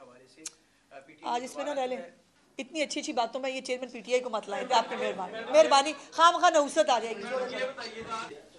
حوالے سے آج اس میں نہ رہ لیں اتنی اچھی اچھی باتوں میں یہ چیئرمین پی ٹی آئی کو مت لائیں گے. آپ کی مہربانی خام خواہ نحوست آ جائے گی.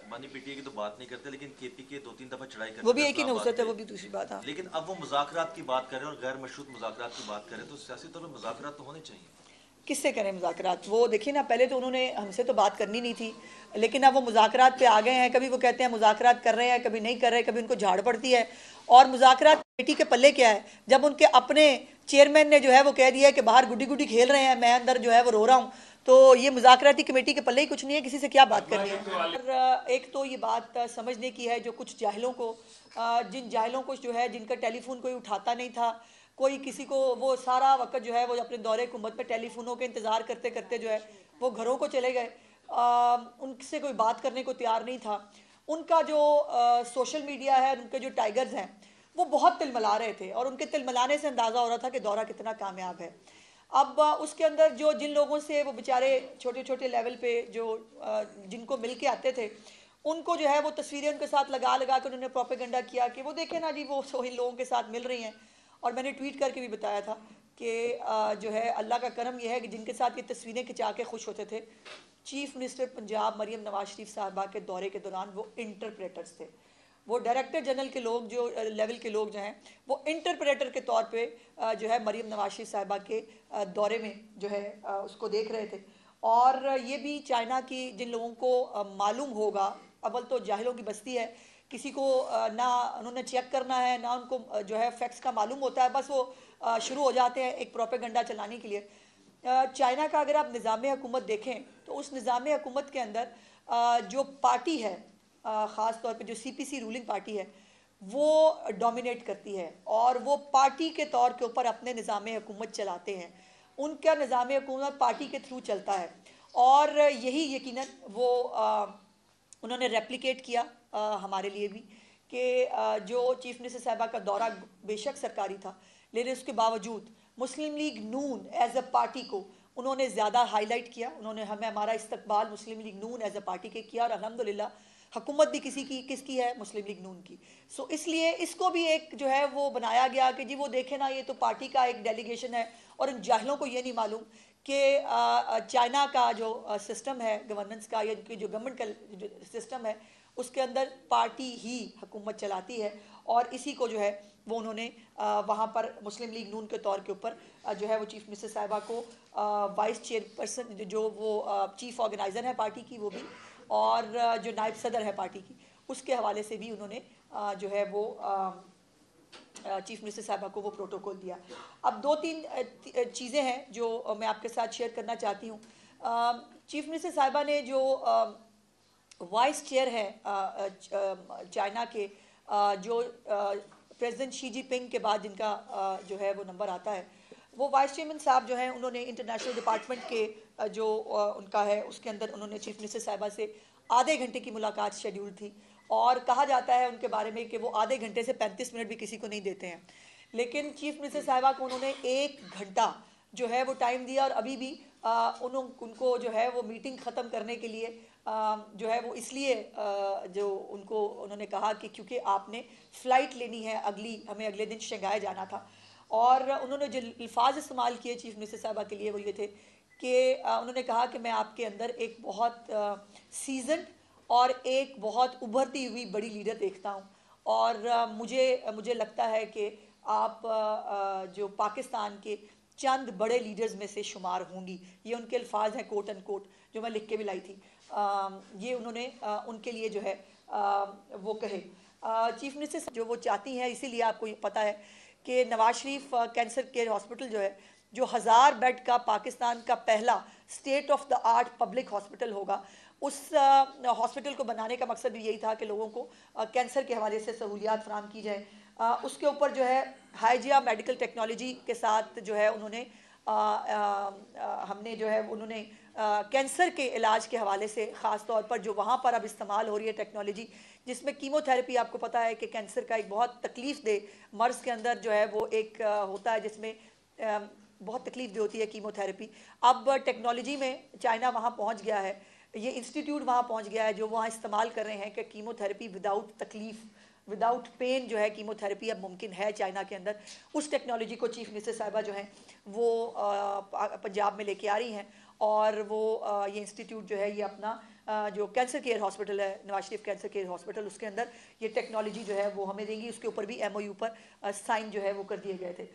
مانی پی ٹی آئی کی تو بات نہیں کرتے لیکن کے پی کے 2-3 دفعہ چڑھائی کرتے ہیں. وہ بھی ایک ہی نحوست ہے, وہ بھی دوسری بات ہے. لیکن اب وہ مذاکرات کی بات کریں اور غیر مشروط مذاکرات کی بات کریں تو سیاسی طور پر مذاکرات تو ہونے چاہیے. کس سے کریں مذاکرات؟ وہ دیکھیں نا, پہلے تو انہوں نے ہم سے تو بات کرنی نہیں تھی, لیکن اب وہ مذاکرات پہ آ گئے ہیں. کبھی وہ کہتے ہیں مذاکرات کر رہے ہیں, کبھی نہیں کر رہے, کبھی ان کو جھاڑ پڑتی ہے. اور مذاکرات کمیٹی کے پلے کیا ہے جب ان کے اپنے چیئرمین نے جو ہے وہ کہہ دیا ہے کہ باہر گڈی گڈی کھیل رہے ہیں, میں اندر جو ہے وہ رو رہا ہوں. تو یہ مذاکراتی کمیٹی کے پلے ہی کچھ نہیں ہے, کسی سے کیا بات کرنی ہے. اور ایک تو یہ بات سمجھنے کی ہے جو کچھ جاہلوں کو, جن جاہلوں کو جو ہے جن کا ٹیلی فون کوئی اٹھاتا نہیں تھا, کوئی کسی کو, وہ سارا وقت جو ہے وہ اپنے دور حکومت میں ٹیلی فونوں کے انتظار کرتے کرتے جو ہے وہ گھروں کو چلے گئے, ان سے کوئی بات کرنے کو تیار نہیں تھا. ان کا جو سوشل میڈیا ہے, ان کے جو ٹائیگرز ہیں وہ بہت تل ملا رہے تھے, اور ان کے تل ملانے سے اندازہ ہو رہا تھا کہ دورہ کتنا کامیاب ہے. اب اس کے اندر جو جن لوگوں سے وہ بیچارے چھوٹے چھوٹے لیول پہ جو جن کو مل کے آتے تھے, ان کو جو ہے وہ تصویریں ان کے ساتھ لگا لگا کے انہوں نے پروپیگنڈا کیا کہ وہ دیکھیں نا جی وہ ان لوگوں کے ساتھ مل رہی ہیں. اور میں نے ٹویٹ کر کے بھی بتایا تھا کہ جو ہے اللہ کا کرم یہ ہے کہ جن کے ساتھ یہ تصویریں کھچا کے خوش ہوتے تھے, چیف منسٹر پنجاب مریم نواز شریف صاحبہ کے دورے کے دوران وہ انٹرپریٹرز تھے. وہ ڈائریکٹر جنرل کے لوگ جو لیول کے لوگ جو ہیں وہ انٹرپریٹر کے طور پہ جو ہے مریم نواز شریف صاحبہ کے دورے میں جو ہے اس کو دیکھ رہے تھے. اور یہ بھی چائنا کی جن لوگوں کو معلوم ہوگا, اول تو جاہلوں کی بستی ہے, کسی کو نہ انہوں نے چیک کرنا ہے نہ ان کو جو ہے فیکٹس کا معلوم ہوتا ہے, بس وہ شروع ہو جاتے ہیں ایک پروپیگنڈا چلانے کے لیے. چائنا کا اگر آپ نظام حکومت دیکھیں تو اس نظام حکومت کے اندر جو پارٹی ہے, خاص طور پہ جو سی پی سی رولنگ پارٹی ہے, وہ ڈومینیٹ کرتی ہے اور وہ پارٹی کے طور کے اوپر اپنے نظام حکومت چلاتے ہیں. ان کا نظام حکومت پارٹی کے تھرو چلتا ہے, اور یہی یقیناً وہ انہوں نے ریپلیکیٹ کیا ہمارے لیے بھی کہ جو چیف منسٹر صاحبہ کا دورہ بے شک سرکاری تھا, لیکن اس کے باوجود Muslim League N as a party کو انہوں نے زیادہ ہائی لائٹ کیا. انہوں نے ہمارا استقبال Muslim League N as a party کے کیا, اور الحمدللہ حکومت بھی کس کی ہے, مسلم لیگ نون کی. سو اس لیے اس کو بھی ایک جو ہے وہ بنایا گیا کہ جی وہ دیکھیں نا یہ تو پارٹی کا ایک ڈیلیگیشن ہے. اور ان جاہلوں کو یہ نہیں معلوم کہ چائنا کا جو سسٹم ہے گورننس کا, یا جو گورنمنٹ کا جو سسٹم ہے, اس کے اندر پارٹی ہی حکومت چلاتی ہے. اور اسی کو جو ہے وہ انہوں نے وہاں پر مسلم لیگ نون کے طور کے اوپر جو ہے وہ چیف منسٹر صاحبہ کو وائس چیئر پرسن جو وہ چیف آرگنائزر ہے پارٹی کی وہ بھی, اور جو نائب صدر ہے پارٹی کی, اس کے حوالے سے بھی انہوں نے جو ہے وہ چیف منسٹر صاحبہ کو وہ پروٹوکول دیا. اب 2-3 چیزیں ہیں جو میں آپ کے ساتھ شیئر کرنا چاہتی ہوں. چیف منسٹر صاحبہ نے جو وائس چیئر ہے چائنا کے, جو پریزیڈنٹ شی جی پنگ کے بعد جن کا جو ہے وہ نمبر آتا ہے, وہ وائس چیئرمین صاحب جو ہیں انہوں نے انٹرنیشنل ڈپارٹمنٹ کے جو ان کا ہے اس کے اندر انہوں نے چیف منسٹر صاحبہ سے آدھے گھنٹے کی ملاقات شیڈیول تھی, اور کہا جاتا ہے ان کے بارے میں کہ وہ آدھے گھنٹے سے 35 منٹ بھی کسی کو نہیں دیتے ہیں. لیکن چیف منسٹر صاحبہ کو انہوں نے 1 گھنٹہ جو ہے وہ ٹائم دیا, اور ابھی بھی ان کو جو ہے وہ میٹنگ ختم کرنے کے لیے جو ہے وہ اس لیے جو ان کو انہوں نے کہا کہ کیونکہ آپ نے فلائٹ لینی ہے ہمیں اگلے دن شنگھائی جانا تھا. اور انہوں نے جو الفاظ استعمال کیے چیف منسٹر صاحبہ کے لیے وہ یہ تھے کہ انہوں نے کہا کہ میں آپ کے اندر ایک بہت سیزنڈ اور ایک بہت ابھرتی ہوئی بڑی لیڈر دیکھتا ہوں, اور مجھے لگتا ہے کہ آپ جو پاکستان کے چند بڑے لیڈرز میں سے شمار ہوں گی. یہ ان کے الفاظ ہیں کوٹ اینڈ کوٹ, جو میں لکھ کے بھی لائی تھی. یہ انہوں نے ان کے لیے جو ہے وہ کہے. چیف منسٹر جو وہ چاہتی ہیں, اسی لیے آپ کو یہ پتہ ہے کہ Nawaz Sharif cancer care hospital جو ہے جو 1000 بیڈ کا پاکستان کا پہلا state of the art public hospital ہوگا, اس ہاسپٹل کو بنانے کا مقصد بھی یہی تھا کہ لوگوں کو کینسر کے حوالے سے سہولیات فراہم کی جائیں. اس کے اوپر جو ہے ہائیجیا میڈیکل ٹیکنالوجی کے ساتھ جو ہے انہوں نے ہم نے جو ہے انہوں نے کینسر کے علاج کے حوالے سے خاص طور پر جو وہاں پر اب استعمال ہو رہی ہے ٹیکنالوجی, جس میں کیمو تھراپی, آپ کو پتہ ہے کہ کینسر کا ایک بہت تکلیف دہ مرض کے اندر جو ہے وہ ایک ہوتا ہے جس میں بہت تکلیف دہ ہوتی ہے کیمو تھراپی. اب ٹیکنالوجی میں چائنا وہاں پہنچ گیا ہے, یہ انسٹیٹیوٹ وہاں پہنچ گیا ہے جو وہاں استعمال کر رہے ہیں کہ کیمو تھراپی وداؤٹ تکلیف وداؤٹ پین جو ہے کیمو تھراپی اب ممکن ہے چائنا کے اندر. اس ٹیکنالوجی کو چیف منسٹر صاحبہ جو ہیں وہ پنجاب میں لے کے آ رہی ہیں, اور وہ یہ انسٹیٹیوٹ جو ہے یہ اپنا جو کینسر کیئر ہاسپٹل ہے, Nawaz Sharif cancer care hospital, اس کے اندر یہ ٹیکنالوجی جو ہے وہ ہمیں دیں گی. اس کے اوپر بھی MOU پر سائن جو ہے وہ کر دیے گئے تھے.